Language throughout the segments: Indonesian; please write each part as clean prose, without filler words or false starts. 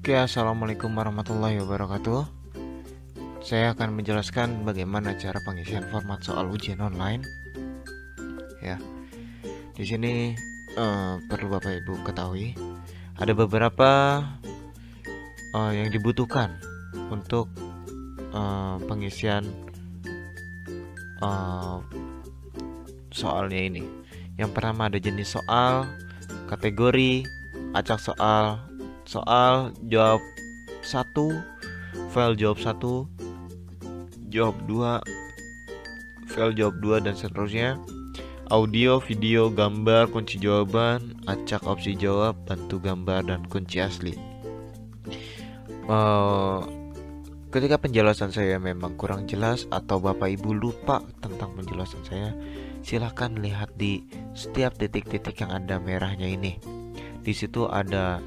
Oke, assalamualaikum warahmatullahi wabarakatuh. Saya akan menjelaskan bagaimana cara pengisian format soal ujian online. Ya, di sini perlu Bapak Ibu ketahui ada beberapa yang dibutuhkan untuk pengisian soalnya ini. Yang pertama ada jenis soal, kategori, acak soal, soal jawab 1, file jawab 1, jawab 2, file jawab 2 dan seterusnya. Audio, video, gambar, kunci jawaban, acak opsi jawab, bantu gambar dan kunci asli. Ketika penjelasan saya memang kurang jelas atau Bapak Ibu lupa tentang penjelasan saya, silahkan lihat di setiap titik-titik yang ada merahnya ini. Di situ ada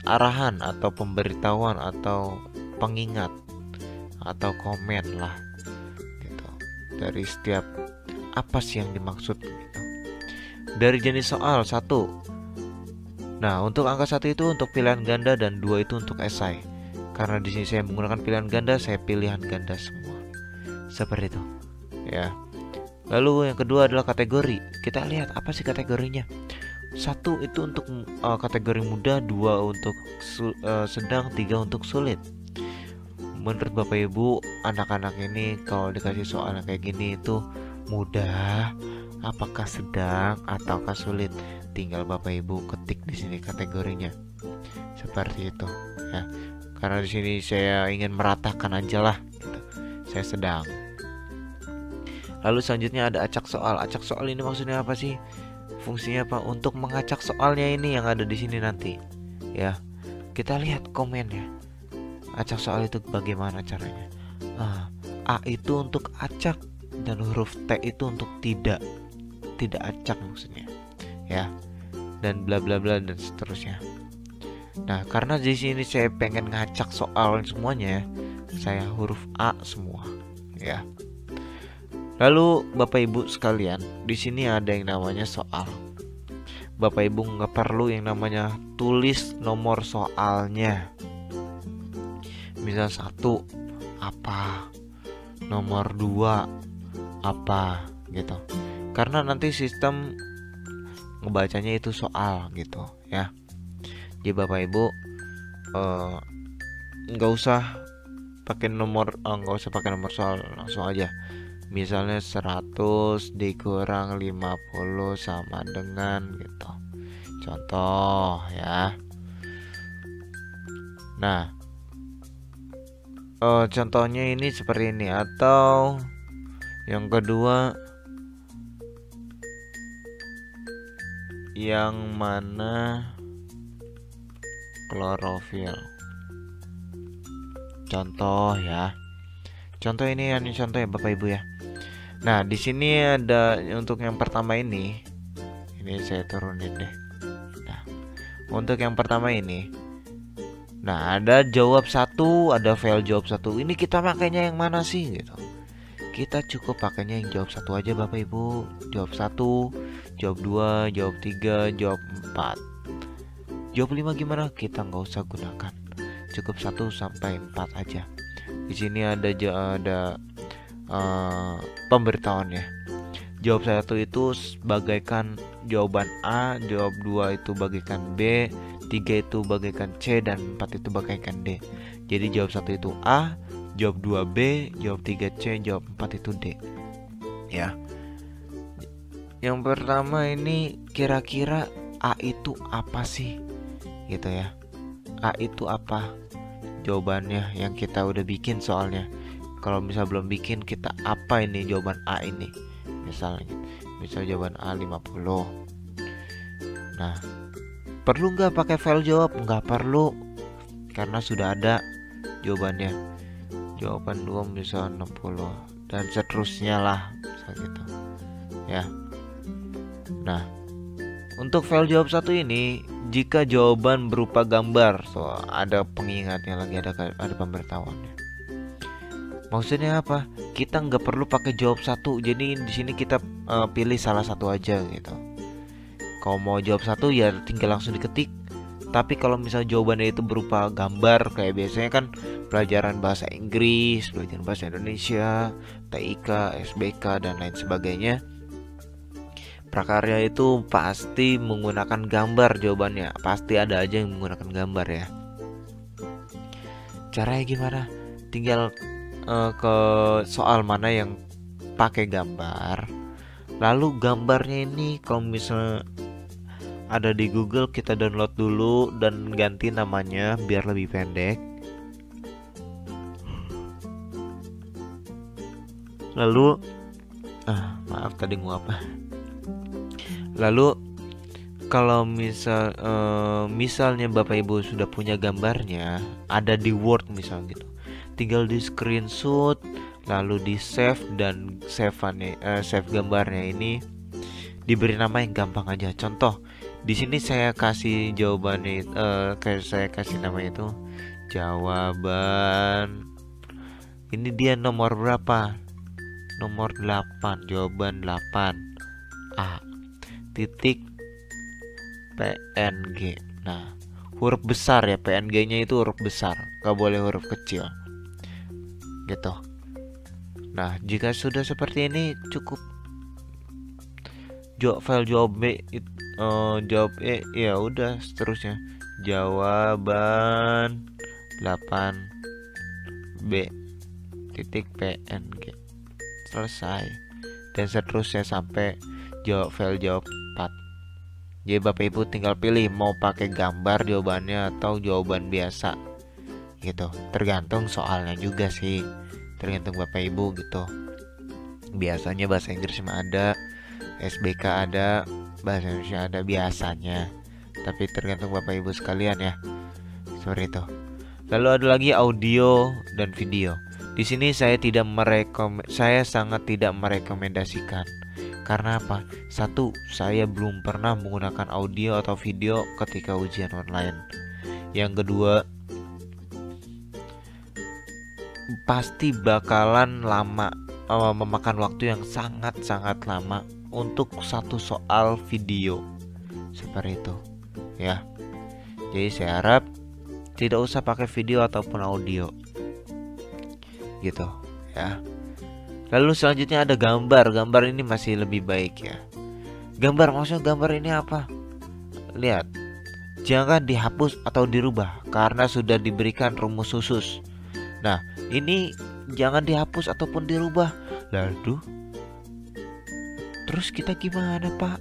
arahan atau pemberitahuan atau pengingat atau komen lah gitu, dari setiap apa sih yang dimaksud gitu. Dari jenis soal 1. Nah, untuk angka 1 itu untuk pilihan ganda dan 2 itu untuk esai. Karena di sini saya menggunakan pilihan ganda, saya pilihan ganda semua. Seperti itu. Ya. Lalu yang kedua adalah kategori. Kita lihat apa sih kategorinya. 1 itu untuk kategori mudah, 2 untuk sedang, 3 untuk sulit. Menurut Bapak Ibu, anak-anak ini kalau dikasih soal kayak gini itu mudah, apakah sedang ataukah sulit? Tinggal Bapak Ibu ketik di sini kategorinya. Seperti itu, ya. Karena di sini saya ingin meratakan aja lah, gitu. Saya sedang. Lalu selanjutnya ada acak soal. Acak soal ini maksudnya apa sih? Fungsinya apa? Untuk mengacak soalnya ini yang ada di sini nanti. Ya. Kita lihat komennya. Acak soal itu bagaimana caranya? A itu untuk acak dan huruf T itu untuk tidak acak maksudnya. Ya. Dan bla bla bla dan seterusnya. Nah, karena di sini saya pengen ngacak soal semuanya, saya huruf A semua, ya. Lalu Bapak Ibu sekalian, di sini ada yang namanya soal. Bapak Ibu nggak perlu yang namanya tulis nomor soalnya. Misal 1 apa, nomor 2 apa, gitu. Karena nanti sistem ngebacanya itu soal gitu, ya. Jadi Bapak Ibu nggak usah pakai nomor soal, langsung aja. Misalnya 100 dikurang 50 sama dengan gitu. Contoh ya. Nah, contohnya ini seperti ini. Atau yang kedua, yang mana klorofil. Contoh ya. Contoh ini contoh ya Bapak Ibu ya. Nah, di sini ada untuk yang pertama ini saya turunin deh. Nah, untuk yang pertama ini. Nah, ada jawab 1, ada file jawab 1. Ini kita makainya yang mana sih gitu. Kita cukup pakainya yang jawab 1 aja Bapak Ibu. Jawab 1, jawab 2, jawab 3, jawab 4. Jawab 5 gimana? Kita nggak usah gunakan. Cukup 1 sampai 4 aja. Di sini ada pemberitahuannya. Jawab 1 itu bagaikan jawaban A, jawab 2 itu bagaikan B, 3 itu bagaikan C, dan 4 itu bagaikan D. Jadi jawab 1 itu A, jawab 2 B, jawab 3 C, jawab 4 itu D. Ya. Yang pertama ini kira-kira A itu apa sih? Gitu ya. A itu apa? Jawabannya yang kita udah bikin soalnya. Kalau misal belum bikin, kita apa ini jawaban A ini? Misal jawaban A 50. Nah, perlu nggak pakai file jawab? Nggak perlu, karena sudah ada jawabannya. Jawaban 2 misal 60 dan seterusnya lah, misal gitu. Ya. Nah, untuk file jawab 1 ini, jika jawaban berupa gambar, ada pengingatnya lagi, ada pemberitahuannya. Maksudnya apa? Kita nggak perlu pakai jawab 1. Jadi di sini kita pilih salah satu aja gitu. Kalau mau jawab 1 ya tinggal langsung diketik Tapi kalau misal jawabannya itu berupa gambar, kayak biasanya kan pelajaran bahasa Inggris, pelajaran bahasa Indonesia, TIK, SBK dan lain sebagainya, prakarya itu pasti menggunakan gambar jawabannya. Pasti ada aja yang menggunakan gambar ya. Caranya gimana? Tinggal ke soal mana yang pakai gambar. Lalu gambarnya ini kalau misalnya ada di Google, kita download dulu dan ganti namanya biar lebih pendek. Lalu maaf tadi nguap. Lalu kalau misalnya Bapak Ibu sudah punya gambarnya, ada di Word misal gitu, tinggal di screenshot lalu di save, dan save gambarnya ini diberi nama yang gampang aja. Contoh di sini saya kasih jawabannya, saya kasih nama itu jawaban. Ini dia nomor berapa? Nomor 8, jawaban 8 A titik PNG. Nah, huruf besar ya, PNG-nya itu huruf besar, gak boleh huruf kecil gitu. Nah, jika sudah seperti ini cukup file jawab B, jawab E, ya udah seterusnya jawaban 8B titik PNG, selesai, dan seterusnya sampai file jawab 4. Jadi Bapak Ibu tinggal pilih mau pakai gambar jawabannya atau jawaban biasa gitu, tergantung soalnya juga sih, tergantung Bapak Ibu gitu. Biasanya bahasa Inggris mah ada, SBK ada, bahasa Indonesia ada biasanya, tapi tergantung Bapak Ibu sekalian ya, seperti itu. Lalu ada lagi audio dan video. Di sini saya sangat tidak merekomendasikan. Karena apa? Satu, saya belum pernah menggunakan audio atau video ketika ujian online. Yang kedua, pasti bakalan lama, memakan waktu yang sangat-sangat lama untuk satu soal video seperti itu ya. Jadi saya harap tidak usah pakai video ataupun audio gitu ya. Lalu selanjutnya ada gambar. Gambar ini masih lebih baik ya. Gambar, maksudnya gambar ini apa? Lihat, jangan dihapus atau dirubah karena sudah diberikan rumus khusus. Nah, ini jangan dihapus ataupun dirubah. Lalu terus kita gimana Pak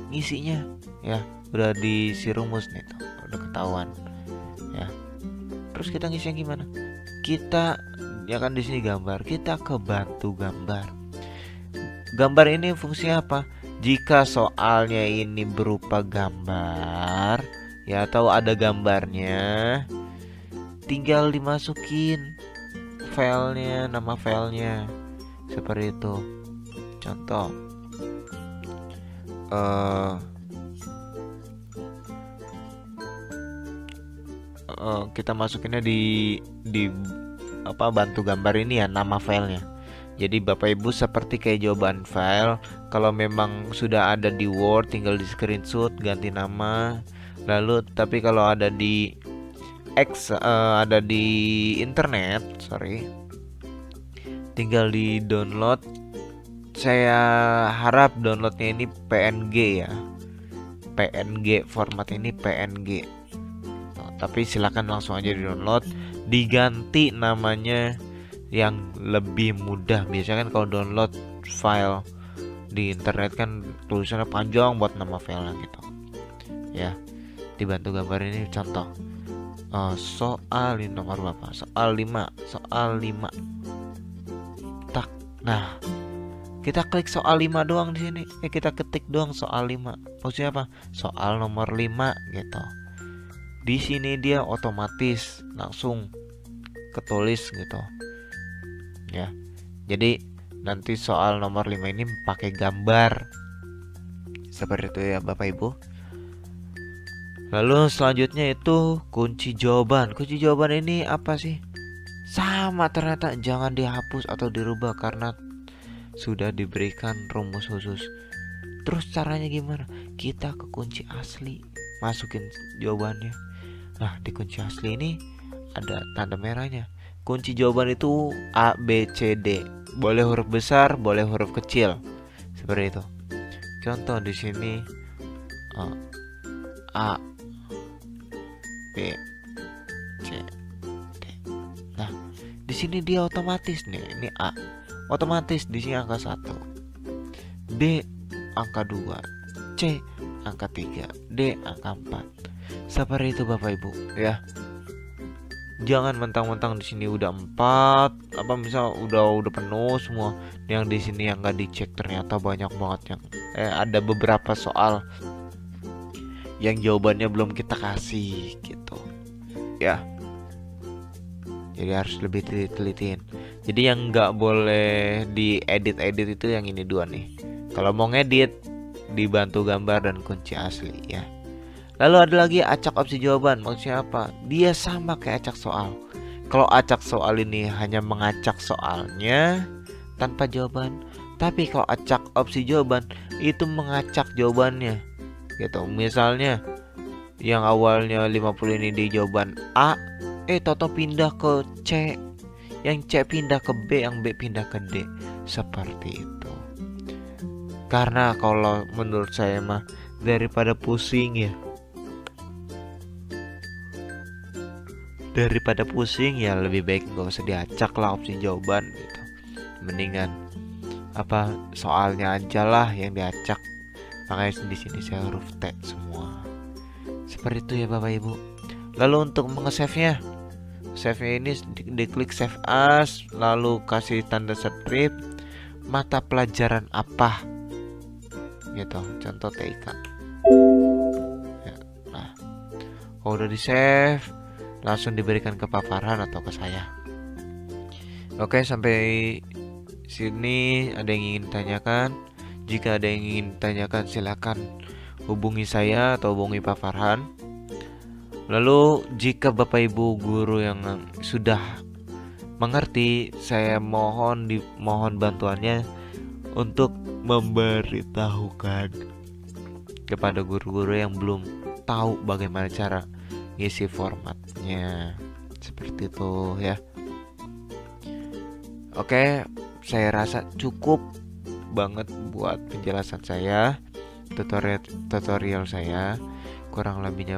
ngisinya? Ya, udah diisi rumus nih tuh, udah ketahuan ya. Terus kita ngisinya gimana? Kita ya kan di sini gambar, kita ke bantu gambar. Gambar ini fungsinya apa? Jika soalnya ini berupa gambar ya, atau ada gambarnya, tinggal dimasukin filenya, nama filenya seperti itu. Contoh kita masukinnya di bantu gambar ini ya, nama filenya. Jadi Bapak Ibu seperti kayak jawaban file, kalau memang sudah ada di Word tinggal di screenshot ganti nama. Lalu tapi kalau ada di ada di internet, tinggal di download. Saya harap downloadnya ini PNG ya, PNG, format ini PNG. Tapi silakan langsung aja di download, diganti namanya yang lebih mudah. Biasanya kan kalau download file di internet kan tulisannya panjang buat nama filenya gitu ya. Dibantu gambar ini contoh soal ini nomor berapa? Soal 5 tak. Nah, kita klik soal 5 doang di sini. Kita ketik doang soal 5. Maksudnya apa? Soal nomor 5 gitu. Di sini dia otomatis langsung ketulis gitu ya. Jadi nanti soal nomor 5 ini pakai gambar seperti itu ya Bapak Ibu. Lalu selanjutnya itu kunci jawaban. Kunci jawaban ini apa sih? Sama ternyata, jangan dihapus atau dirubah karena sudah diberikan rumus khusus. Terus caranya gimana? Kita ke kunci asli masukin jawabannya. Nah, di kunci asli ini ada tanda merahnya. Kunci jawaban itu A, B, C, D. Boleh huruf besar, boleh huruf kecil. Seperti itu. Contoh di sini A, B, C, D. Nah, di sini dia otomatis nih. Ini A. Otomatis di sini angka 1. B angka 2. C angka 3. D angka 4. Seperti itu Bapak Ibu ya. Jangan mentang-mentang di sini udah 4, misal udah penuh semua, yang di sini yang nggak dicek ternyata banyak banget yang ada beberapa soal yang jawabannya belum kita kasih gitu ya. Jadi harus lebih teliti-telitin. Jadi yang nggak boleh diedit-edit itu yang ini dua nih. Kalau mau ngedit dibantu gambar dan kunci asli ya. Lalu ada lagi acak opsi jawaban. Maksudnya apa? Dia sama kayak acak soal. Kalau acak soal ini hanya mengacak soalnya tanpa jawaban. Tapi kalau acak opsi jawaban itu mengacak jawabannya. Gitu. Misalnya yang awalnya 50 ini di jawaban A, toto pindah ke C. Yang C pindah ke B, yang B pindah ke D. Seperti itu. Karena kalau menurut saya mah daripada pusing ya. Daripada pusing ya lebih baik gak usah diacak lah opsi jawaban gitu. Mendingan soalnya aja lah yang diacak. Makanya di sini saya huruf T semua. Seperti itu ya Bapak Ibu. Lalu untuk nge-save-nya, save-nya ini diklik save as, lalu kasih tanda strip mata pelajaran apa gitu, contoh TIK ya. Nah, kalau udah di save langsung diberikan ke Pak Farhan atau ke saya. Oke, sampai sini ada yang ingin tanyakan? Jika ada yang ingin tanyakan silakan hubungi saya atau hubungi Pak Farhan. Lalu jika Bapak Ibu guru yang sudah mengerti, saya mohon bantuannya untuk memberitahukan kepada guru-guru yang belum tahu bagaimana cara ngisi formatnya. Seperti itu ya. Oke, saya rasa cukup banget buat penjelasan saya, tutorial saya. Kurang lebihnya